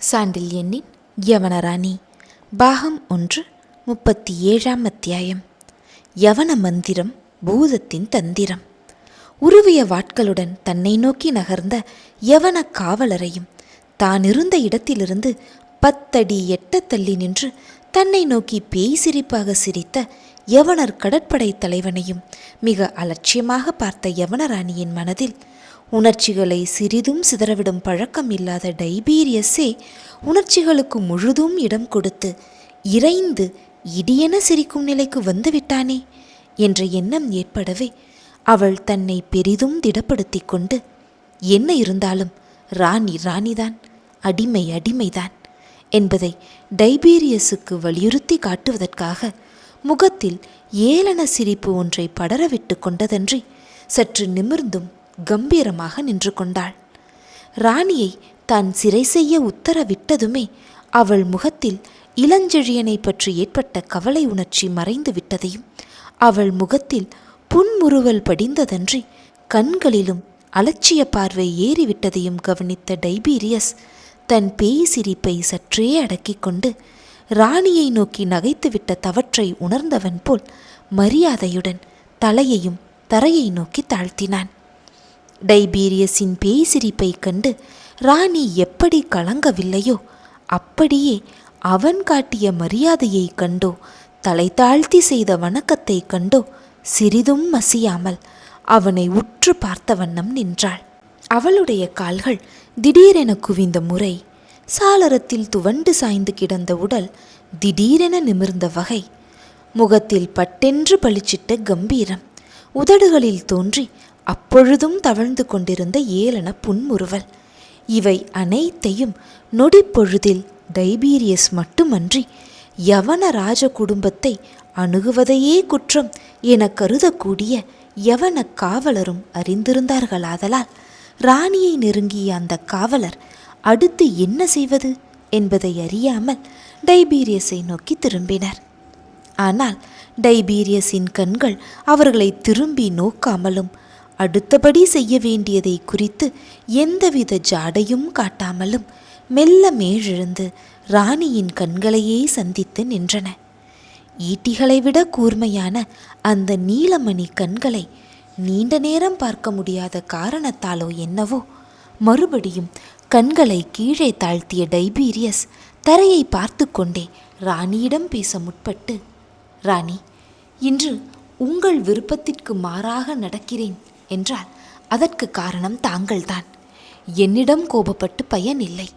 சாண்டில்யனின் யவனராணி பாகம் 1 37ஆம் அத்தியாயம். யவன மந்திரம் பூதத்தின் தந்திரம். உருவிய வாட்களுடன் தன்னை நோக்கி நகர்ந்த யவன காவலரையும் தான் இருந்த இடத்திலிருந்து 10 அடி எட்ட தள்ளி நின்று தன்னை நோக்கி பேய் சிரிப்பாக சிரித்த யவனர் கடற்படை தலைவனையும் மிக அலட்சியமாக பார்த்த யவனராணியின் மனதில் உணர்ச்சிகளை சிறிதும் சிதறவிடும் பழக்கம் இல்லாத டைபீரியஸே உணர்ச்சிகளுக்கு முழுதும் இடம் கொடுத்து இறைந்து இடியென சிரிக்கும் நிலைக்கு வந்துவிட்டானே என்ற எண்ணம் ஏற்படவே அவள் தன்னை பெரிதும் திடப்படுத்தி கொண்டு, என்ன இருந்தாலும் ராணி ராணிதான், அடிமை அடிமைதான் என்பதை டைபீரியஸுக்கு வலியுறுத்தி காட்டுவதற்காக முகத்தில் ஏளன சிரிப்பு ஒன்றை படரவிட்டு கொண்டதன்றி சற்று நிமிர்ந்தும் கம்பீரமாக நின்று கொண்டாள். ராணியை தான் சிறை செய்ய உத்தரவிட்டதுமே அவள் முகத்தில் இளஞ்செழியனை பற்றி ஏற்பட்ட கவலை உணர்ச்சி மறைந்து விட்டதையும் அவள் முகத்தில் புன்முறுவல் படிந்ததன்றி கண்களிலும் அலட்சிய பார்வை ஏறிவிட்டதையும் கவனித்த டைபீரியஸ் தன் பேய் சிரிப்பை சற்றே அடக்கிக் கொண்டு ராணியை நோக்கி நகைத்துவிட்ட தவற்றை உணர்ந்தவன் போல் மரியாதையுடன் தலையையும் தரையை நோக்கி தாழ்த்தினான். டைபீரியஸின் பேய் சிரிப்பை கண்டு ராணி எப்படி கலங்கவில்லையோ அப்படியே அவன் காட்டிய மரியாதையை கண்டோ தலை தாழ்த்தி செய்த வணக்கத்தை கண்டோ சிறிதும் மசியாமல் அவனை உற்று பார்த்த வண்ணம் நின்றாள். அவளுடைய கால்கள் திடீரென குவிந்த முறை, சாளரத்தில் துவண்டு சாய்ந்து கிடந்த உடல் திடீரென நிமிர்ந்த வகை, முகத்தில் பட்டென்று பளிச்சிட்ட கம்பீரம், உதடுகளில் தோன்றி அப்பொழுதும் தவழ்ந்து கொண்டிருந்த ஏளன புன்முறுவல், இவை அனைத்தையும் நொடிப்பொழுதில் டைபீரியஸ் மட்டுமன்றி யவன ராஜ குடும்பத்தை அணுகுவதையே குற்றம் என கருதக்கூடிய யவன காவலரும் அறிந்திருந்தார்களாதலால் ராணியை நெருங்கிய அந்த காவலர் அடுத்து என்ன செய்வது என்பதை அறியாமல் டைபீரியஸை நோக்கி திரும்பினர். ஆனால் டைபீரியஸின் கண்கள் அவர்களை திரும்பி நோக்காமலும் அடுத்தபடி செய்ய வேண்டியதை குறித்து எந்தவித ஜாடையும் காட்டாமலும் மெல்ல மேலெழுந்து ராணியின் கண்களையே சந்தித்து நின்றன. ஈட்டிகளை விட கூர்மையான அந்த நீலமணி கண்களை நீண்ட நேரம் பார்க்க முடியாத காரணத்தாலோ என்னவோ மறுபடியும் கண்களை கீழே தாழ்த்திய டைபீரியஸ் தரையை பார்த்து கொண்டே ராணியிடம் பேச முற்பட்டு, ராணி, இன்று உங்கள் விருப்பத்திற்கு மாறாக நடக்கிறேன் என்றால் அதற்கு காரணம் தாங்கள்தான். என்னிடம் கோபப்பட்டு பயன் இல்லை.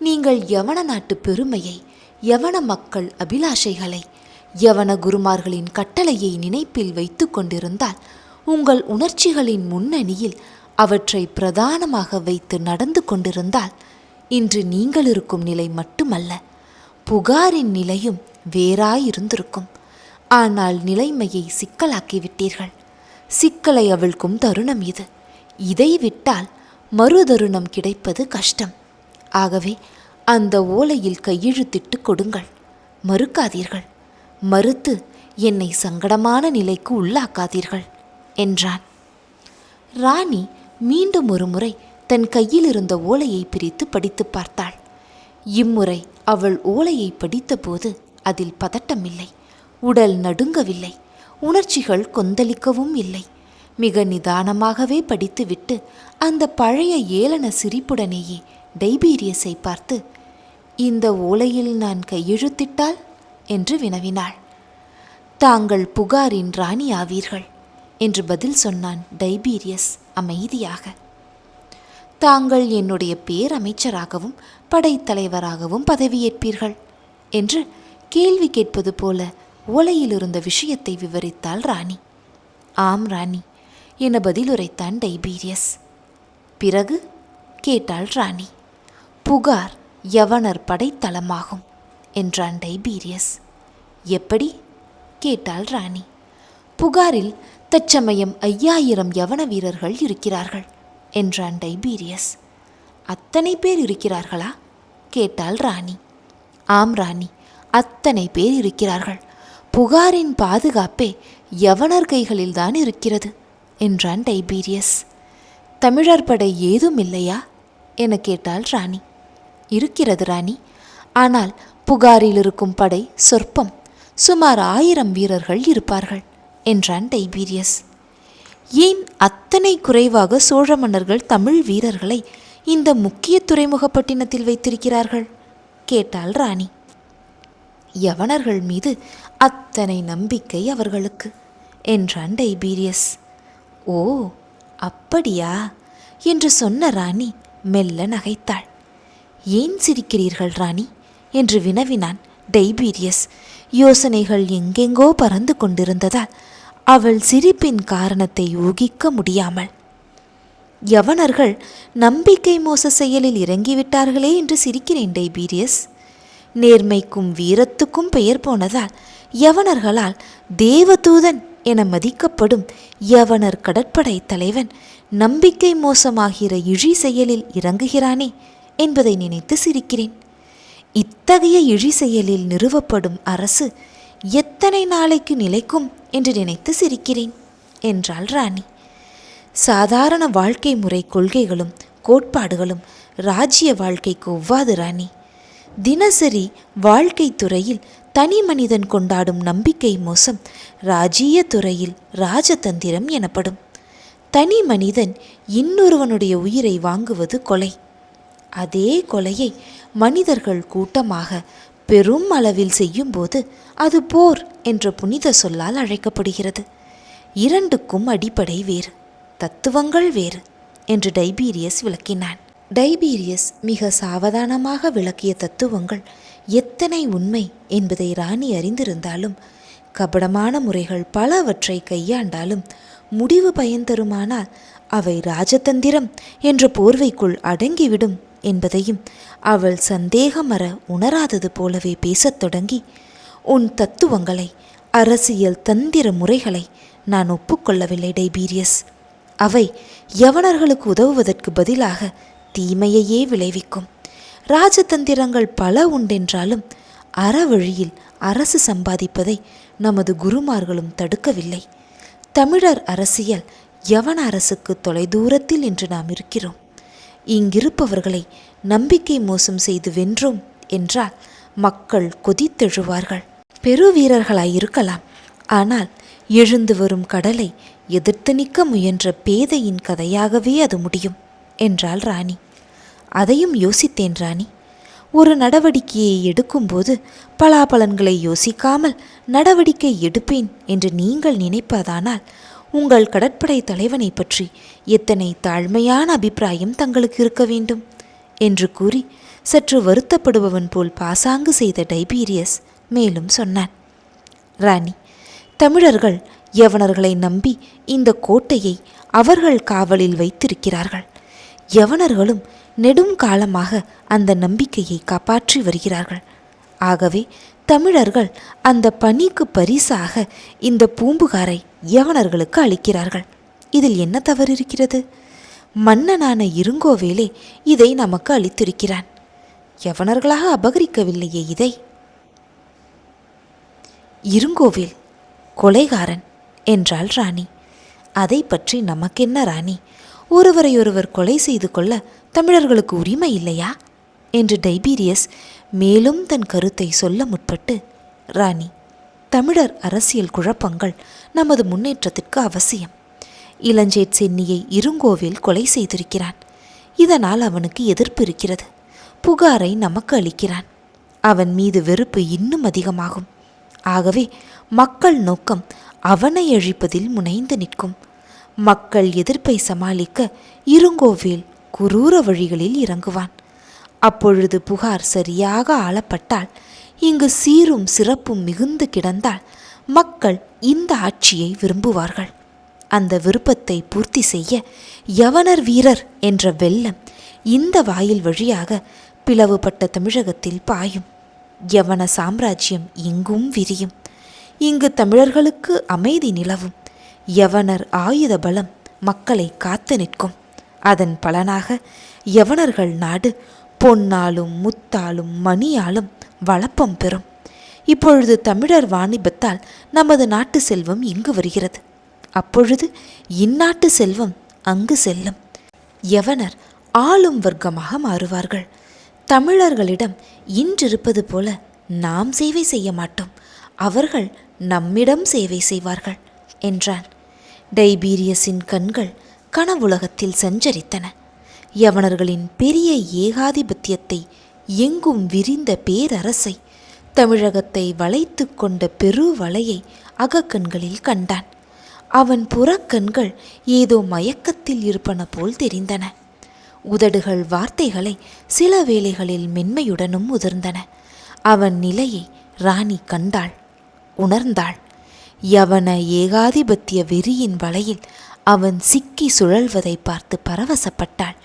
நீங்கள் யவன நாட்டு பெருமையை, யவன மக்கள் அபிலாஷைகளை, யவன குருமார்களின் கட்டளையை நினைப்பில் வைத்து கொண்டிருந்தால் உங்கள் உணர்ச்சிகளின் முன்னணியில் அவற்றை பிரதானமாக வைத்து நடந்து கொண்டிருந்தால் இன்று நீங்கள் இருக்கும் நிலை மட்டுமல்ல, புகாரின் நிலையும் வேறாயிருந்திருக்கும். ஆனால் நிலைமையை சிக்கலாக்கிவிட்டீர்கள். சிக்கலை அவிழ்க்கும் தருணம் இது. இதை விட்டால் மறுதருணம் கிடைப்பது கஷ்டம். ஆகவே அந்த ஓலையில் கையெழுத்திட்டு கொடுங்கள். மறுக்காதீர்கள். மறுத்து என்னை சங்கடமான நிலைக்கு உள்ளாக்காதீர்கள் என்றான். ராணி மீண்டும் ஒரு முறை தன் கையில் இருந்த ஓலையை பிரித்து படித்து பார்த்தாள். இம்முறை அவள் ஓலையை படித்தபோது அதில் பதட்டமில்லை, உடல் நடுங்கவில்லை, உணர்ச்சிகள் கொந்தளிக்கவும் இல்லை. மிக நிதானமாகவே படித்துவிட்டு அந்த பழைய ஏளன சிரிப்புடனேயே டைபீரியஸை பார்த்து, இந்த ஓலையில் நான் கையெழுத்திட்டால் என்று வினவினாள். தாங்கள் புகாரின் ராணி ஆவீர்கள் என்று பதில் சொன்னான் டைபீரியஸ் அமைதியாக. தாங்கள் என்னுடைய பேரமைச்சராகவும் படைத்தலைவராகவும் பதவியேற்பீர்கள் என்று கேள்வி கேட்பது போல ஓலையில் இருந்த விஷயத்தை விவரித்தாள் ராணி. ஆம் ராணி என பதிலுரைத்தான் டைபீரியஸ். பிறகு கேட்டாள் ராணி. புகார் யவனர் படைத்தளமாகும் என்றான் டைபீரியஸ். எப்படி கேட்டாள் ராணி. புகாரில் தற்சமயம் 5000 யவன வீரர்கள் இருக்கிறார்கள் என்றான் டைபீரியஸ். அத்தனை பேர் இருக்கிறார்களா கேட்டாள் ராணி. ஆம் ராணி, அத்தனை பேர் இருக்கிறார்கள். புகாரின் பாதுகாப்பே யவனர் கைகளில்தான் இருக்கிறது என்றான் டைபீரியஸ். தமிழர் படை ஏதும் இல்லையா என கேட்டாள் ராணி. இருக்கிறது ராணி. ஆனால் புகாரில் இருக்கும் படை சொற்பம். சுமார் 1000 வீரர்கள் இருப்பார்கள் என்றான் டைபீரியஸ். ஏன் அத்தனை குறைவாக சோழ மன்னர்கள் தமிழ் வீரர்களை இந்த முக்கிய துறைமுகப்பட்டினத்தில் வைத்திருக்கிறார்கள் கேட்டாள் ராணி. யவனர்கள் மீது அத்தனை நம்பிக்கை அவர்களுக்கு என்றான் டைபீரியஸ். ஓ அப்படியா என்று சொன்ன ராணி மெல்ல நகைத்தாள். ஏன் சிரிக்கிறீர்கள் ராணி என்று வினவினான் டைபீரியஸ். யோசனைகள் எங்கெங்கோ பறந்து கொண்டிருந்ததால் அவள் சிரிப்பின் காரணத்தை ஊகிக்க முடியாமல். யவனர்கள் நம்பிக்கை மோச செயலில் இறங்கிவிட்டார்களே என்று சிரிக்கிறேன் டைபீரியஸ். நேர்மைக்கும் வீரத்துக்கும் பெயர் போனதால் யவனர்களால் தேவதூதன் என மதிக்கப்படும் யவனர் கடற்படை தலைவன் நம்பிக்கை மோசமாகிற இழி செயலில் இறங்குகிறானே என்பதை நினைத்து சிரிக்கிறேன். இத்தகைய இழி செயலில் நிறுவப்படும் அரசு எத்தனை நாளைக்கு நிலைக்கும் என்று நினைத்து சிரிக்கிறேன் என்றாள் ராணி. சாதாரண வாழ்க்கை முறை கொள்கைகளும் கோட்பாடுகளும் ராஜ்ய வாழ்க்கைக்கு ஒவ்வாது ராணி. தினசரி வாழ்க்கை துறையில் தனி மனிதன் கொண்டாடும் நம்பிக்கை மோசம் ராஜ்ய துறையில் ராஜதந்திரம் எனப்படும். தனி மனிதன் இன்னொருவனுடைய உயிரை வாங்குவது கொலை. அதே கொலையை மனிதர்கள் கூட்டமாக பெரும் அளவில் செய்யும்போது அது போர் என்ற புனித சொல்லால் அழைக்கப்படுகிறது. இரண்டுக்கும் அடிப்படை வேறு, தத்துவங்கள் வேறு என்று டைபீரியஸ் விளக்கினான். டைபீரியஸ் மிக சாவதானமாக விளக்கிய தத்துவங்கள் எத்தனை உண்மை என்பதை ராணி அறிந்திருந்தாலும், கபடமான முறைகள் பலவற்றை கையாண்டாலும் முடிவு பயன் தருமானால் அவை ராஜதந்திரம் என்ற போர்வைக்குள் அடங்கிவிடும் என்பதையும் அவள் சந்தேகமற உணராதது போலவே பேசத் தொடங்கி, உன் தத்துவங்களை, அரசியல் தந்திர முறைகளை நான் ஒப்புக்கொள்ளவில்லை டைபீரியஸ். அவை யவனர்களுக்கு உதவுவதற்கு பதிலாக தீமையையே விளைவிக்கும். ராஜதந்திரங்கள் பல உண்டென்றாலும் அறவழியில் அரசு சம்பாதிப்பதை நமது குருமார்களும் தடுக்கவில்லை. தமிழர் அரசியல் யவன அரசுக்கு தொலைதூரத்தில் என்று நாம் இருக்கிறோம். இங்கிருப்பவர்களை நம்பிக்கை மோசம் செய்து வென்றோம் என்றால் மக்கள் கொதித்தெழுவார்கள். பெருவீரர்களாயிருக்கலாம், ஆனால் எழுந்து வரும் கடலை எதிர்த்து நிற்க முயன்ற பேதையின் கதையாகவே அது முடியும் என்றாள் ராணி. அதையும் யோசித்தேன் ராணி. ஒரு நடவடிக்கையை எடுக்கும்போது பலாபலன்களை யோசிக்காமல் நடவடிக்கை எடுப்பேன் என்று நீங்கள் நினைப்பதானால் உங்கள் கடற்படை தலைவனை பற்றி எத்தனை தாழ்மையான அபிப்பிராயம் தங்களுக்கு இருக்க வேண்டும் என்று கூறி சற்று வருத்தப்படுபவன் போல் பாசாங்கு செய்த டைபீரியஸ் மேலும் சொன்னான். ராணி, தமிழர்கள் யவனர்களை நம்பி இந்த கோட்டையை அவர்கள் காவலில் வைத்திருக்கிறார்கள். யவனர்களும் நெடும் காலமாக அந்த நம்பிக்கையை காப்பாற்றி வருகிறார்கள். ஆகவே தமிழர்கள் அந்த பணிக்கு பரிசாக இந்த பூம்புகாரை யவனர்களுக்கு அளிக்கிறார்கள். இதில் என்ன தவறு இருக்கிறது? மன்னனான இருங்கோவேலே இதை நமக்கு அளித்திருக்கிறான். யவனர்களாக அபகரிக்கவில்லையே இதை. இருங்கோவேல் கொலைகாரன் என்றாள் ராணி. அதை பற்றி நமக்கென்ன ராணி? ஒருவரையொருவர் கொலை செய்து கொள்ள தமிழர்களுக்கு உரிமை இல்லையா என்று டைபீரியஸ் மேலும் தன் கருத்தை சொல்ல முற்பட்டு, ராணி, தமிழர் அரசியல் குழப்பங்கள் நமது முன்னேற்றத்திற்கு அவசியம். இளஞ்சேட் சென்னியை இருங்கோவேல் கொலை செய்திருக்கிறான். இதனால் அவனுக்கு எதிர்ப்பு இருக்கிறது. புகாரை நமக்கு அளிக்கிறான். அவன் மீது வெறுப்பு இன்னும் அதிகமாகும். ஆகவே மக்கள் நோக்கம் அவனை அழிப்பதில் முனைந்து நிற்கும். மக்கள் எதிர்ப்பை சமாளிக்க இருங்கோவேல் குரூர வழிகளில் இறங்குவான். அப்பொழுது புகார் சரியாக ஆளப்பட்டால், இங்கு சீரும் சிறப்பும் மிகுந்து கிடந்தால் மக்கள் இந்த ஆட்சியை விரும்புவார்கள். அந்த விருப்பத்தை பூர்த்தி செய்ய யவனர் வீரர் என்ற வெள்ளம் இந்த வாயில் வழியாக பிளவுபட்ட தமிழகத்தில் பாயும். யவன சாம்ராஜ்யம் எங்கும் விரியும். இங்கு தமிழர்களுக்கு அமைதி நிலவும். யவனர் ஆயுத பலம் மக்களை காத்து நிற்கும். அதன் பலனாக யவனர்கள் நாடு பொன்னாலும் முத்தாலும் மணியாலும் வளப்பம் பெறும். இப்பொழுது தமிழர் வாணிபத்தால் நமது நாட்டு செல்வம் இங்கு வருகிறது. அப்பொழுது இந்நாட்டு செல்வம் அங்கு செல்லும். யவனர் ஆளும் வர்க்கமாக மாறுவார்கள். தமிழர்களிடம் இன்றிருப்பது போல நாம் சேவை செய்ய மாட்டோம், அவர்கள் நம்மிடம் சேவை செய்வார்கள் என்றான். டைபீரியஸின் கண்கள் கனவுலகத்தில் சஞ்சரித்தன. யவனர்களின் பெரிய ஏகாதிபத்தியத்தை, எங்கும் விரிந்த பேரரசை, தமிழகத்தை வளைத்து கொண்ட பெருவளையை அகக்கண்களில் கண்டான். அவன் புறக்கண்கள் ஏதோ மயக்கத்தில் இருப்பன போல் தெரிந்தன. உதடுகள் வார்த்தைகளை சில வேளைகளில் மென்மையுடனும் உதிர்ந்தன. அவன் நிலையை ராணி கண்டாள், உணர்ந்தாள். யவன ஏகாதிபத்திய வெறியின் வலையில் அவன் சிக்கி சுழல்வதை பார்த்து பரவசப்பட்டாள்.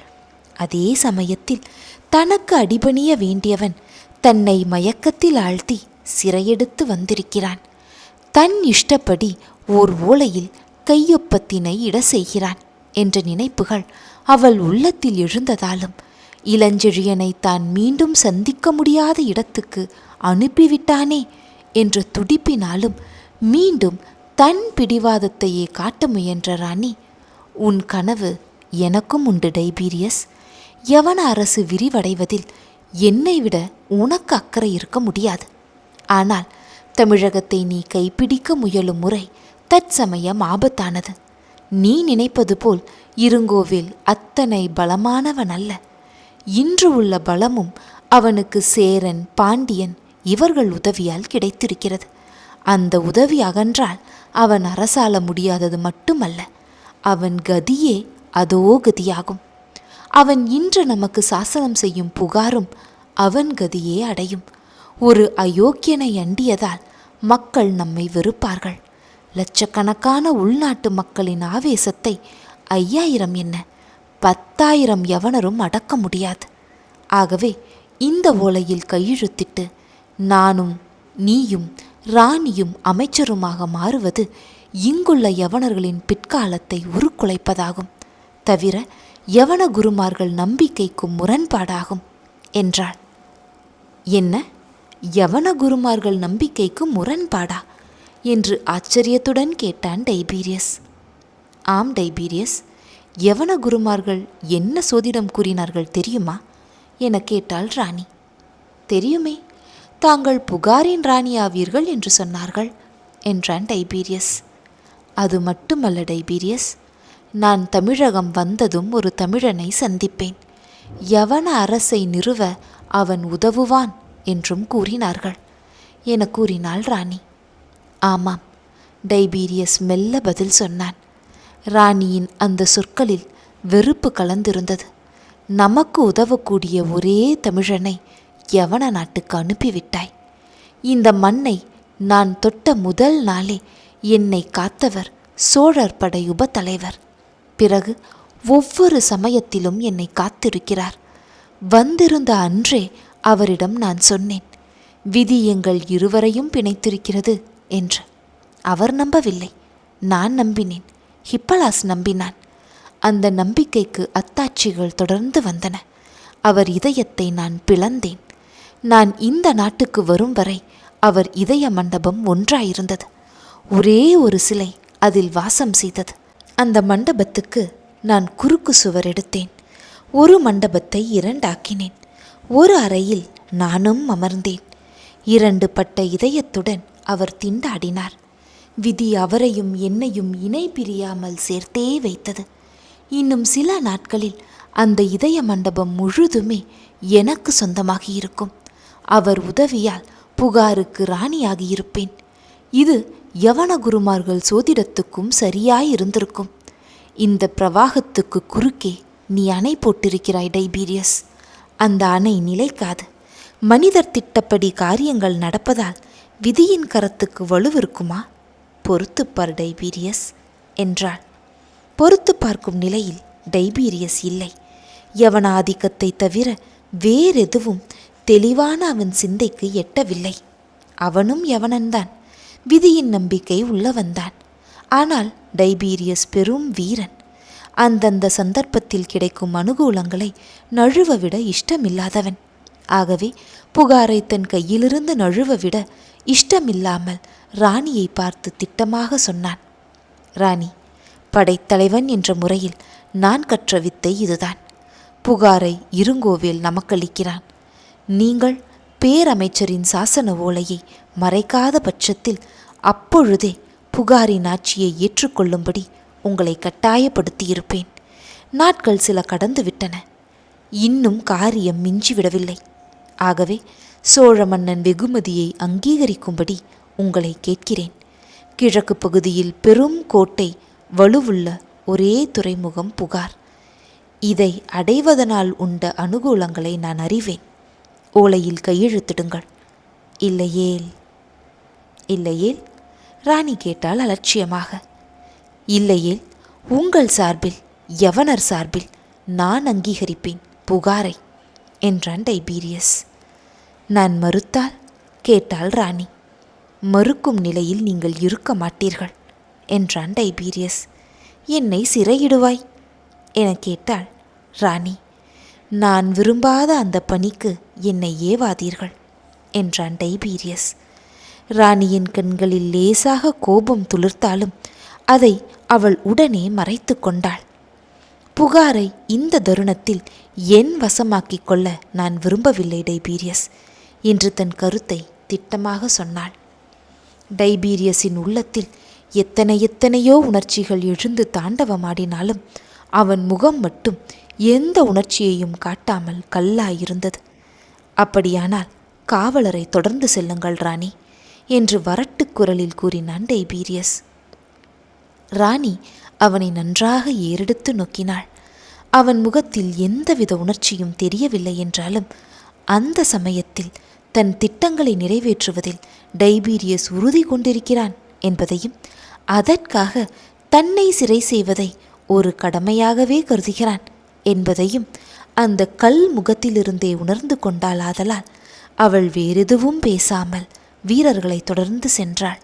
அதே சமயத்தில் தனக்கு அடிபணிய வேண்டியவன் தன்னை மயக்கத்தில் ஆழ்த்தி சிறையெடுத்து வந்திருக்கிறான். தன் இஷ்டப்படி ஓர் ஓலையில் கையொப்பத்தினை இட செய்கிறான் என்ற நினைப்புகள் அவள் உள்ளத்தில் எழுந்ததாலும், இளஞ்செழியனை தான் மீண்டும் சந்திக்க முடியாத இடத்துக்கு அனுப்பிவிட்டானே என்ற துடிப்பினாலும் மீண்டும் தன் பிடிவாதத்தையே காட்ட முயன்ற ராணி, உன் கனவு எனக்கும் உண்டு டைபீரியஸ். யவன அரசு விரிவடைவதில் என்னை விட உனக்கு அக்கறை இருக்க முடியாது. ஆனால் தமிழகத்தை நீ கைப்பிடிக்க முயலும் முறை தற்சமயம் ஆபத்தானது. நீ நினைப்பது போல் இருங்கோவில் அத்தனை பலமானவன் அல்ல. இன்று உள்ள பலமும் அவனுக்கு சேரன், பாண்டியன் இவர்கள் உதவியால் கிடைத்திருக்கிறது. அந்த உதவி அகன்றால் அவன் அரசாள முடியாதது மட்டுமல்ல, அவன் கதியே அதோ கதியாகும். அவன் இன்று நமக்கு சாசனம் செய்யும் புகாரும் அவன் கதியே அடையும். ஒரு அயோக்கியனை அண்டியதால் மக்கள் நம்மை வெறுப்பார்கள். லட்சக்கணக்கான உள்நாட்டு மக்களின் ஆவேசத்தை 5000 என்ன 10,000 யவனரும் அடக்க முடியாது. ஆகவே இந்த ஓலையில் கையெழுத்திட்டு நானும் நீயும் ராணியும் அமைச்சருமாக மாறுவது இங்குள்ள யவனர்களின் பிற்காலத்தை உருக்குலைப்பதாகும். தவிர யவன குருமார்கள் நம்பிக்கைக்கும் முரண்பாடாகும் என்றாள். என்ன, யவன குருமார்கள் நம்பிக்கைக்கு முரண்பாடா என்று ஆச்சரியத்துடன் கேட்டான் டைபீரியஸ். ஆம் டைபீரியஸ், யவன குருமார்கள் என்ன சோதிடம் கூறினார்கள் தெரியுமா என கேட்டாள் ராணி. தெரியுமே, தாங்கள் புகாரின் ராணி ஆவீர்கள் என்று சொன்னார்கள் என்றான் டைபீரியஸ். அது மட்டுமல்ல டைபீரியஸ், நான் தமிழகம் வந்ததும் ஒரு தமிழனை சந்திப்பேன். யவன அரசை நிறுவ அவன் உதவுவான் என்றும் கூறினார்கள் என கூறினாள் ராணி. ஆமாம், டைபீரியஸ் மெல்ல பதில் சொன்னான். ராணியின் அந்த சொற்களில் வெறுப்பு கலந்திருந்தது. நமக்கு உதவக்கூடிய ஒரே தமிழனை யவன நாட்டுக்கு அனுப்பிவிட்டாய். இந்த மண்ணை நான் தொட்ட முதல் நாளே என்னை காத்தவர் சோழர் படை உபத்தலைவர். பிறகு ஒவ்வொரு சமயத்திலும் என்னை காத்திருக்கிறார். வந்திருந்த அன்றே அவரிடம் நான் சொன்னேன், விதி எங்கள் இருவரையும் பிணைத்திருக்கிறது என்று. அவர் நம்பவில்லை, நான் நம்பினேன். ஹிப்பலாஸ் நம்பினான். அந்த நம்பிக்கைக்கு அத்தாட்சிகள் தொடர்ந்து வந்தன. அவர் இதயத்தை நான் பிளந்தேன். நான் இந்த நாட்டுக்கு வரும் வரை அவர் இதய மண்டபம் ஒன்றாயிருந்தது. ஒரே ஒரு சிலை அதில் வாசம் செய்தது. அந்த மண்டபத்துக்கு நான் குறுக்கு சுவர் எடுத்தேன். ஒரு மண்டபத்தை 2 ஆக்கினேன். ஒரு அறையில் நானும் அமர்ந்தேன். 2 பட்ட இதயத்துடன் அவர் திண்டாடினார். விதி அவரையும் என்னையும் இணை பிரியாமல் சேர்த்தே வைத்தது. இன்னும் சில நாட்களில் அந்த இதய மண்டபம் முழுதுமே எனக்கு சொந்தமாகியிருக்கும். அவர் உதவியால் புகாருக்கு ராணியாகியிருப்பேன். இது யவன குருமார்கள் சோதிடத்துக்கும் சரியாயிருந்திருக்கும். இந்த பிரவாகத்துக்கு குறுக்கே நீ அணை போட்டிருக்கிறாய் டைபீரியஸ். அந்த அணை நிலைக்காது. மனிதர் திட்டப்படி காரியங்கள் நடப்பதால் விதியின் கரத்துக்கு வலுவிருக்குமா? பொறுத்துப்பார் டைபீரியஸ் என்றாள். பொறுத்து பார்க்கும் நிலையில் டைபீரியஸ் இல்லை. யவன ஆதிக்கத்தை தவிர வேறெதுவும் தெளிவான அவன் சிந்தைக்கு எட்டவில்லை. அவனும் யவனன்தான், விதியின் நம்பிக்கை உள்ளவன்தான். ஆனால் டைபீரியஸ் பெரும் வீரன். அந்தந்த சந்தர்ப்பத்தில் கிடைக்கும் அனுகூலங்களை நழுவவிட இஷ்டமில்லாதவன். ஆகவே புகாரை தன் கையிலிருந்து நழுவவிட இஷ்டமில்லாமல் ராணியை பார்த்து திட்டமாக சொன்னான். ராணி, படைத்தலைவன் என்ற முறையில் நான் கற்ற வித்தை இதுதான். புகாரை இருங்கோவேல் நமக்களிக்கிறான். நீங்கள் பேரமைச்சரின் சாசன ஓலையை மறைக்காத பட்சத்தில் அப்பொழுதே புகாரின் ஆட்சியை ஏற்றுக்கொள்ளும்படி உங்களை கட்டாயப்படுத்தியிருப்பேன். நாட்கள் சில கடந்து விட்டன. இன்னும் காரியம் மிஞ்சிவிடவில்லை. ஆகவே சோழ மன்னன் வெகுமதியை அங்கீகரிக்கும்படி உங்களை கேட்கிறேன். கிழக்கு பகுதியில் பெரும் கோட்டை வலுவுள்ள ஒரே துறைமுகம் புகார். இதை அடைவதனால் உண்ட அனுகூலங்களை நான் அறிவேன். ஓலையில் கையெழுத்திடுங்கள். இல்லையேல் இல்லையேல் ராணி கேட்டாள் அலட்சியமாக. இல்லையேல் உங்கள் சார்பில் யவனர் சார்பில் நான் அங்கீகரிப்பேன் புகாரை என்றான் டைபீரியஸ். நான் மறுத்தால் கேட்டாள் ராணி. மறுக்கும் நிலையில் நீங்கள் இருக்க மாட்டீர்கள் என்றான் டைபீரியஸ். என்னை சிறையிடுவாய் என கேட்டாள் ராணி. நான் விரும்பாத அந்த பணிக்கு என்னை ஏவாதீர்கள் என்றான் டைபீரியஸ். ராணியின் கண்களில் லேசாக கோபம் துளிர்த்தாலும் அதை அவள் உடனே மறைத்து கொண்டாள். புகாரை இந்த தருணத்தில் என் வசமாக்கிக் கொள்ள நான் விரும்பவில்லை டைபீரியஸ் என்று தன் கருத்தை திட்டமாக சொன்னாள். டைபீரியஸின் உள்ளத்தில் எத்தனையோ உணர்ச்சிகள் எழுந்து தாண்டவமாடினாலும் அவன் முகம் மட்டும் எந்த உணர்ச்சியையும் காட்டாமல் கல்லாயிருந்தது. அப்படியானால் காவலரை தொடர்ந்து செல்லுங்கள் ராணி என்று வரட்டு குரலில் கூறினான் டைபீரியஸ். ராணி அவனை நன்றாக ஏறெடுத்து நோக்கினாள். அவன் முகத்தில் எந்தவித உணர்ச்சியும் தெரியவில்லை என்றாலும் அந்த சமயத்தில் தன் திட்டங்களை நிறைவேற்றுவதில் டைபீரியஸ் உறுதி கொண்டிருக்கிறான் என்பதையும் அதற்காக தன்னை சிறை செய்வதை ஒரு கடமையாகவே கருதுகிறான் என்பதையும் அந்த கல் முகத்திலிருந்தே உணர்ந்து கொண்டாளாதலால் அவள் வேறெதுவும் பேசாமல் வீரர்களை தொடர்ந்து சென்றாள்.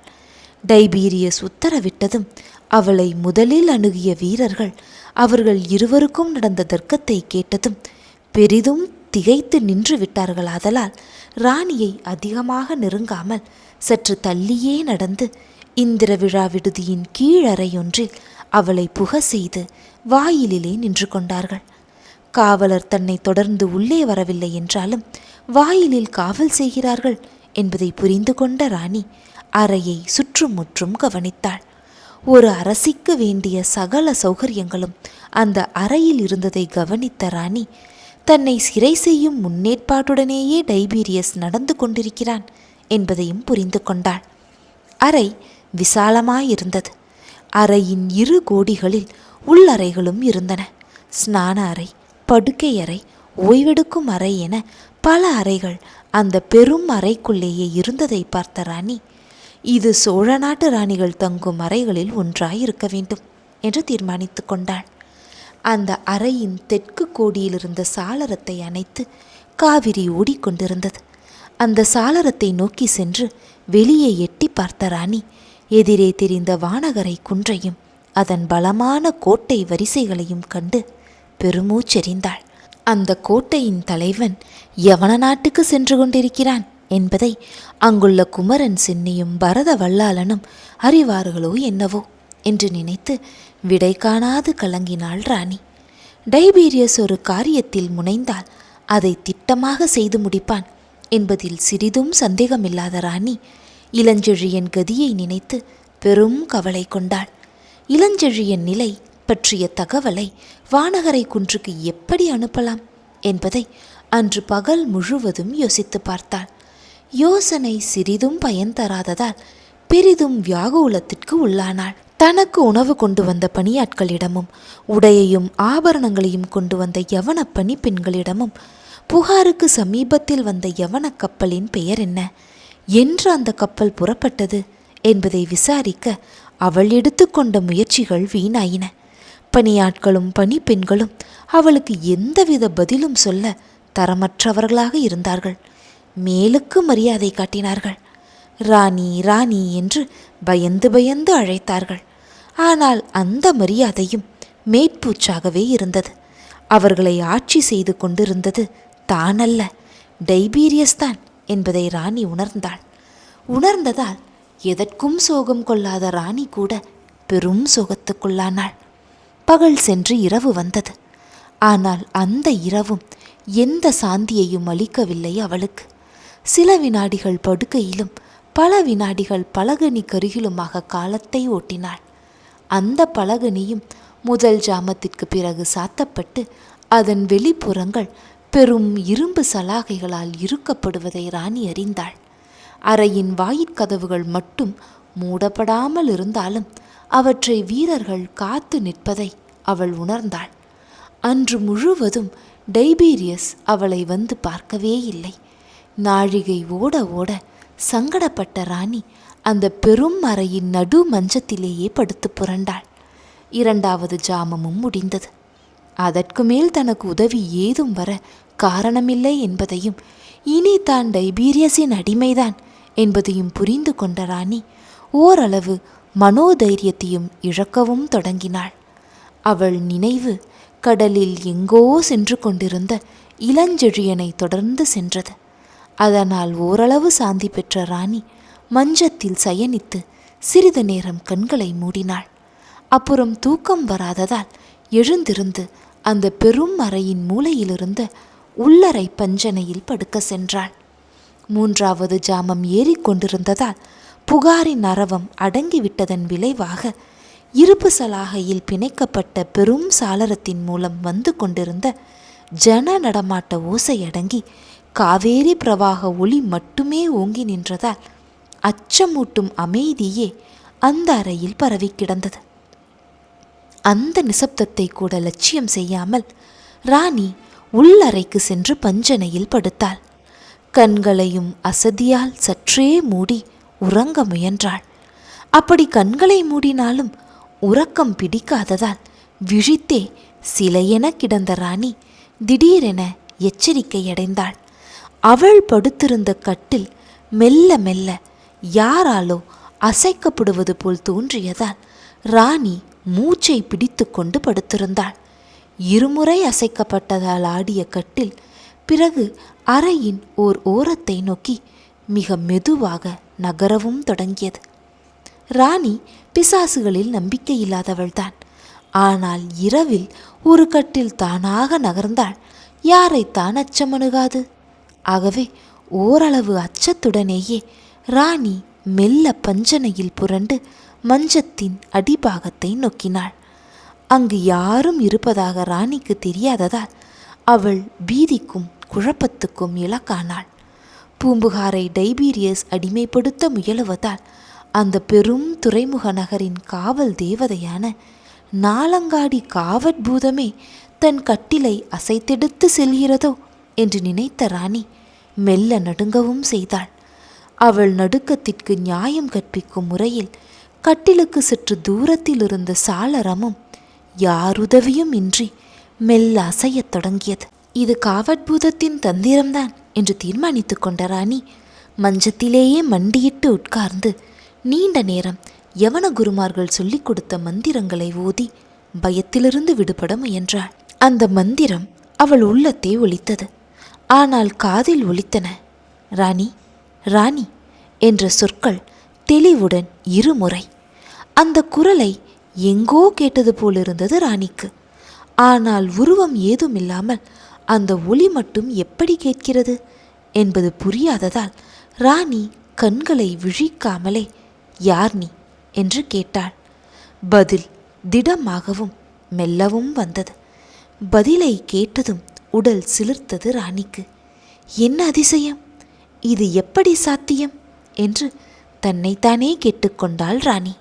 டைபீரியஸ் உத்தரவிட்டதும் அவளை முதலில் அணுகிய வீரர்கள் அவர்கள் இருவருக்கும் நடந்த தர்க்கத்தை கேட்டதும் பெரிதும் திகைத்து நின்று விட்டார்களாதலால் ராணியை அதிகமாக நெருங்காமல் சற்று தள்ளியே நடந்து இந்திர விழா விடுதியின் கீழறையொன்றில் அவளை புக செய்து வாயிலிலே நின்று கொண்டார்கள். காவலர் தன்னை தொடர்ந்து உள்ளே வரவில்லை என்றாலும் வாயிலில் காவல் செய்கிறார்கள் என்பதை புரிந்து கொண்ட ராணி அறையை சுற்றுமுற்றும் கவனித்தாள். ஒரு அரசிக்கு வேண்டிய சகல சௌகரியங்களும் அந்த அறையில் இருந்ததை கவனித்த ராணி தன்னை சிறை செய்யும் முன்னேற்பாட்டுடனேயே டைபீரியஸ் நடந்து கொண்டிருக்கிறான் என்பதையும் புரிந்து கொண்டாள். அறை விசாலமாயிருந்தது. அறையின் இரு கோடிகளில் உள்ளறைகளும் இருந்தன. ஸ்நான அறை, படுக்கை அறை, ஓய்வெடுக்கும் அறை என பல அறைகள் அந்த பெரும் அறைக்குள்ளேயே இருந்ததை பார்த்த ராணி இது சோழ நாட்டு ராணிகள் தங்கும் அறைகளில் ஒன்றாயிருக்க வேண்டும் என்று தீர்மானித்து கொண்டாள். அந்த அறையின் தெற்கு கோடியிலிருந்த சாளரத்தை அணைத்து காவிரி ஓடிக்கொண்டிருந்தது. அந்த சாளரத்தை நோக்கி சென்று வெளியே எட்டி பார்த்த ராணி எதிரே தெரிந்த வானகரை குன்றையும் அதன் பலமான கோட்டை வரிசைகளையும் கண்டு பெருமூச்செறிந்தாள். அந்த கோட்டையின் தலைவன் யவன நாட்டுக்கு சென்று கொண்டிருக்கிறான் என்பதை அங்குள்ள குமரன் சென்னியும் பரத வல்லாளனும் அறிவார்களோ என்னவோ என்று நினைத்து விடை காணாது கலங்கினாள் ராணி. டைபீரியஸ் ஒரு காரியத்தில் முனைந்தால் அதை திட்டமாக செய்து முடிப்பான் என்பதில் சிறிதும் சந்தேகமில்லாத ராணி இளஞ்செழியன் கதியை நினைத்து பெரும் கவலை கொண்டாள். இளஞ்செழியன் நிலை பற்றிய தகவலை வானகரை குன்றுக்கு எப்படி அனுப்பலாம் என்பதை அன்று பகல் முழுவதும் யோசித்து பார்த்தாள். யோசனை சிறிதும் பயன் தராததால் பெரிதும் வியாகுலத்திற்கு உள்ளானாள். தனக்கு உணவு கொண்டு வந்த பணியாட்களிடமும் உடையையும் ஆபரணங்களையும் கொண்டு வந்த யவன பணி பெண்களிடமும் புகாருக்கு சமீபத்தில் வந்த யவன கப்பலின் பெயர் என்ன, என்று அந்த கப்பல் புறப்பட்டது என்பதை விசாரிக்க அவள் எடுத்துக்கொண்ட முயற்சிகள் வீணாயின. பணியாட்களும் பணிப்பெண்களும் அவளுக்கு எந்தவித பதிலும் சொல்ல தரமற்றவர்களாக இருந்தார்கள். மேலுக்கு மரியாதை காட்டினார்கள். ராணி ராணி என்று பயந்து பயந்து அழைத்தார்கள். ஆனால் அந்த மரியாதையும் மேற்பூச்சாகவே இருந்தது. அவர்களை ஆட்சி செய்து கொண்டிருந்தது தானல்ல, டைபீரியஸ் தான் என்பதை ராணி உணர்ந்தாள். உணர்ந்ததால் எதற்கும் சோகம் கொள்ளாத ராணி கூட பெரும் சோகத்துக்குள்ளானாள். பகல் சென்று இரவு வந்தது. ஆனால் அந்த இரவும் எந்த சாந்தியையும் அளிக்கவில்லை அவளுக்கு. சில வினாடிகள் படுக்கையிலும் பல வினாடிகள் பலகணிக்கருகிலுமாக காலத்தை ஓட்டினாள். அந்த பலகணியும் முதல் ஜாமத்திற்கு பிறகு சாத்தப்பட்டு அதன் வெளிப்புறங்கள் பெரும் இரும்பு சலாகைகளால் இறுக்கப்படுவதை ராணி அறிந்தாள். அறையின் வாயிற்கதவுகள் மட்டும் மூடப்படாமல் இருந்தாலும் அவற்றை வீரர்கள் காத்து நிற்பதை அவள் உணர்ந்தாள். அன்று முழுவதும் டைபீரியஸ் அவளை வந்து பார்க்கவே இல்லை. நாழிகை ஓட ஓட சங்கடப்பட்ட ராணி அந்த பெரும் அறையின் நடு மஞ்சத்திலேயே படுத்து புரண்டாள். 2வது ஜாமமும் முடிந்தது. அதற்கு மேல் தனக்கு உதவி ஏதும் வர காரணமில்லை என்பதையும் இனி தான் டைபீரியஸின் அடிமைதான் என்பதையும் புரிந்து கொண்ட ராணி ஓரளவு மனோதைரியத்தையும் இழக்கவும் தொடங்கினாள். அவள் நினைவு கடலில் எங்கோ சென்று கொண்டிருந்த இளஞ்செழியனை தொடர்ந்து சென்றது. அதனால் ஓரளவு சாந்தி பெற்ற ராணி மஞ்சத்தில் சயனித்து சிறிது நேரம் கண்களை மூடினாள். அப்புறம் தூக்கம் வராததால் எழுந்திருந்து அந்த பெரும் அறையின் மூலையிலிருந்த உள்ளறை பஞ்சனையில் படுக்க சென்றாள். 3வது ஜாமம் ஏறிக்கொண்டிருந்ததால் புகாரின் அரவம் அடங்கிவிட்டதன் விளைவாக இருப்பு சலாகையில் பிணைக்கப்பட்ட பெரும் சாளரத்தின் மூலம் வந்து கொண்டிருந்த ஜன நடமாட்ட ஓசை அடங்கி காவேரி பிரவாக ஒளி மட்டுமே ஓங்கி நின்றதால் அச்சமூட்டும் அமைதியே அந்த அறையில் பரவி கிடந்தது. அந்த நிசப்தத்தை கூட லட்சியம் செய்யாமல் ராணி உள்ளறைக்கு சென்று பஞ்சனையில் படுத்தாள். கண்களையும் அசதியால் சற்றே மூடி உறங்க முயன்றாள். அப்படி கண்களை மூடினாலும் உறக்கம் பிடிக்காததால் விழித்தே சிலையென கிடந்த ராணி திடீரென எச்சரிக்கையடைந்தாள். அவள் படுத்திருந்த கட்டில் மெல்ல மெல்ல யாராலோ அசைக்கப்படுவது போல் தோன்றியதால் ராணி மூச்சை பிடித்து கொண்டு படுத்திருந்தாள். இருமுறை அசைக்கப்பட்டதால் ஆடிய கட்டில் பிறகு அறையின் ஓர் ஓரத்தை நோக்கி மிக மெதுவாக நகரவும் தொடங்கியது. ராணி பிசாசுகளில் நம்பிக்கையில்லாதவள்தான். ஆனால் இரவில் ஒரு கட்டில் தானாக நகர்ந்தாள் யாரைத்தான் அச்சமணுகாது? ஆகவே ஓரளவு அச்சத்துடனேயே ராணி மெல்ல பஞ்சனையில் புரண்டு மஞ்சத்தின் அடிபாகத்தை நோக்கினாள். அங்கு யாரும் இருப்பதாக ராணிக்கு தெரியாததால் அவள் பீதிக்கும் குழப்பத்துக்கும் இலக்கானாள். பூம்புகாரை டைபீரியஸ் அடிமைப்படுத்த முயலுவதால் அந்த பெரும் துறைமுக நகரின் காவல் தேவதையான நாலங்காடி காவற்பூதமே தன் கட்டிலை அசைத்தெடுத்து செல்கிறதோ என்று நினைத்த ராணி மெல்ல நடுங்கவும் செய்தாள். அவள் நடுக்கத்திற்கு நியாயம் கற்பிக்கும் முறையில் கட்டிலுக்கு சற்று தூரத்தில் இருந்த சாளரமும் யாருதவியும் இன்றி மெல்ல அசையத் தொடங்கியது. இது காவற்பூதத்தின் தந்திரம்தான் என்று தீர்மானித்து கொண்ட ராணி மஞ்சத்திலேயே மண்டியிட்டு உட்கார்ந்து நீண்ட நேரம் யவன குருமார்கள் சொல்லிக் கொடுத்த மந்திரங்களை ஓதி பயத்திலிருந்து விடுபட முயன்றாள். அந்த மந்திரம் அவள் உள்ளத்தே ஒலித்தது. ஆனால் காதில் ஒலித்தன ராணி ராணி என்ற சொற்கள் தெளிவுடன் இருமுறை. அந்த குரலை எங்கோ கேட்டது போலிருந்தது ராணிக்கு. ஆனால் உருவம் ஏதுமில்லாமல் அந்த ஒலி மட்டும் எப்படி கேட்கிறது என்பது புரியாததால் ராணி கண்களை விழிக்காமலே யார் நீ என்று கேட்டாள். பதில் திடமாகவும் மெல்லவும் வந்தது. பதிலை கேட்டதும் உடல் சிலிர்த்தது ராணிக்கு. என்ன அதிசயம்! இது எப்படி சாத்தியம் என்று தன்னைத்தானே கேட்டுக்கொண்டாள் ராணி.